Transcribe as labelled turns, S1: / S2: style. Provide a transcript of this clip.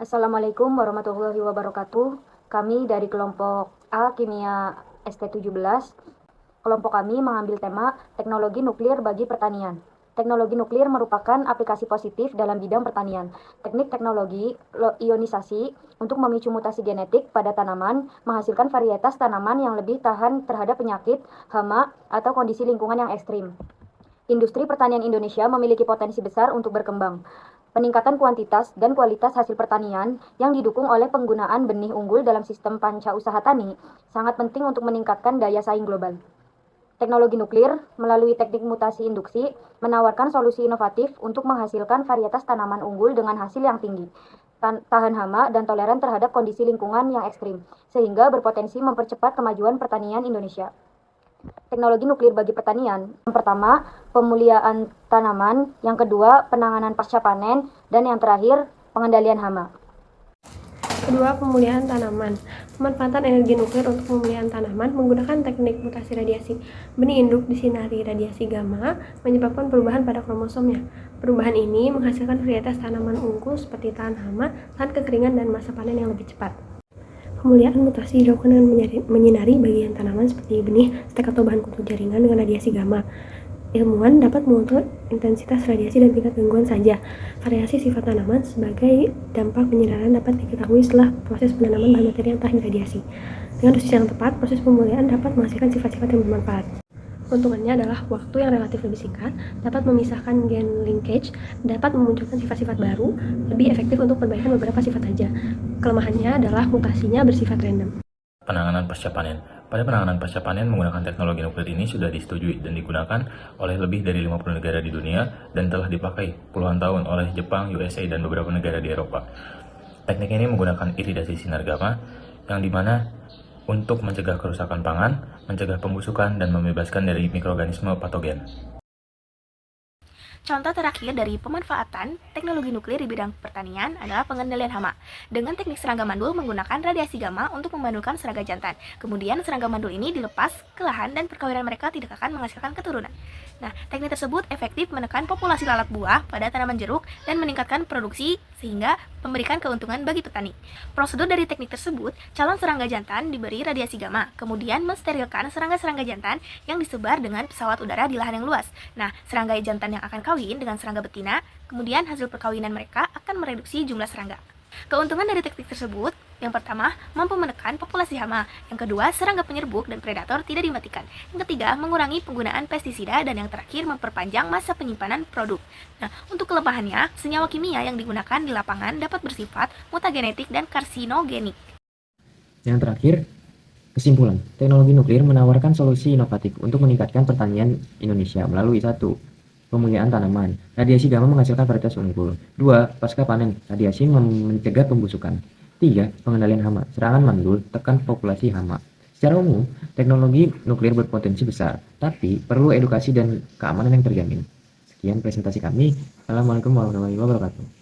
S1: Assalamualaikum warahmatullahi wabarakatuh. Kami dari kelompok A Kimia ST17. Kelompok kami mengambil tema teknologi nuklir bagi pertanian. Teknologi nuklir merupakan aplikasi positif dalam bidang pertanian. Teknik teknologi ionisasi untuk memicu mutasi genetik pada tanaman menghasilkan varietas tanaman yang lebih tahan terhadap penyakit, hama, atau kondisi lingkungan yang ekstrim. Industri pertanian Indonesia memiliki potensi besar untuk berkembang. Peningkatan kuantitas dan kualitas hasil pertanian yang didukung oleh penggunaan benih unggul dalam sistem panca usaha tani sangat penting untuk meningkatkan daya saing global. Teknologi nuklir melalui teknik mutasi induksi menawarkan solusi inovatif untuk menghasilkan varietas tanaman unggul dengan hasil yang tinggi, tahan hama, dan toleran terhadap kondisi lingkungan yang ekstrim, sehingga berpotensi mempercepat kemajuan pertanian Indonesia. Teknologi nuklir bagi pertanian. Yang pertama, pemuliaan tanaman. Yang kedua, penanganan pasca panen. Dan yang terakhir, pengendalian hama.
S2: Kedua, pemulihan tanaman. Pemanfaatan energi nuklir untuk pemulihan tanaman menggunakan teknik mutasi radiasi. Benih induk disinari radiasi gamma menyebabkan perubahan pada kromosomnya. Perubahan ini menghasilkan varietas tanaman unggul seperti tahan hama, tahan kekeringan, dan masa panen yang lebih cepat. Pemulihan mutasi dilakukan dengan menyinari bagian tanaman seperti benih, stek atau bahan kutu jaringan dengan radiasi gamma. Ilmuwan dapat mengukur intensitas radiasi dan tingkat gangguan saja. Variasi sifat tanaman sebagai dampak penyinaran dapat diketahui setelah proses penanaman bahan materi yang tahan radiasi. Dengan dosis yang tepat, proses pemulihan dapat menghasilkan sifat-sifat yang bermanfaat. Keuntungannya adalah waktu yang relatif lebih singkat, dapat memisahkan gen linkage, dapat memunculkan sifat-sifat baru, lebih efektif untuk perbaikan beberapa sifat saja. Kelemahannya adalah mutasinya bersifat random.
S3: Penanganan pasca panen. Pada penanganan pasca panen menggunakan teknologi nuklir ini sudah disetujui dan digunakan oleh lebih dari 50 negara di dunia dan telah dipakai puluhan tahun oleh Jepang, USA, dan beberapa negara di Eropa. Teknik ini menggunakan iridasi sinar gamma yang dimana untuk mencegah kerusakan pangan, mencegah pembusukan, dan membebaskan dari mikroorganisme patogen.
S4: Contoh terakhir dari pemanfaatan teknologi nuklir di bidang pertanian adalah pengendalian hama. Dengan teknik serangga mandul menggunakan radiasi gamma untuk memandulkan serangga jantan. Kemudian serangga mandul ini dilepas ke lahan dan perkawinan mereka tidak akan menghasilkan keturunan. Nah, teknik tersebut efektif menekan populasi lalat buah pada tanaman jeruk dan meningkatkan produksi sehingga memberikan keuntungan bagi petani. Prosedur dari teknik tersebut, calon serangga jantan diberi radiasi gamma, kemudian mensterilkan serangga-serangga jantan yang disebar dengan pesawat udara di lahan yang luas. Nah, serangga jantan yang akan kawin dengan serangga betina, kemudian hasil perkawinan mereka akan mereduksi jumlah serangga. Keuntungan dari teknik tersebut, yang pertama, mampu menekan populasi hama. Yang kedua, serangga penyerbuk dan predator tidak dimatikan. Yang ketiga, mengurangi penggunaan pestisida. Dan yang terakhir, memperpanjang masa penyimpanan produk. Nah, untuk kelemahannya, senyawa kimia yang digunakan di lapangan dapat bersifat mutagenetik dan karsinogenik.
S5: Yang terakhir, kesimpulan, teknologi nuklir menawarkan solusi inovatif untuk meningkatkan pertanian Indonesia melalui 1. Pemulihan tanaman. Radiasi gamma menghasilkan varietas unggul. 2. Pasca panen. Radiasi mencegah pembusukan. 3. Pengendalian hama. Serangan mandul, tekan populasi hama. Secara umum, teknologi nuklir berpotensi besar, tapi perlu edukasi dan keamanan yang terjamin. Sekian presentasi kami. Assalamualaikum warahmatullahi wabarakatuh.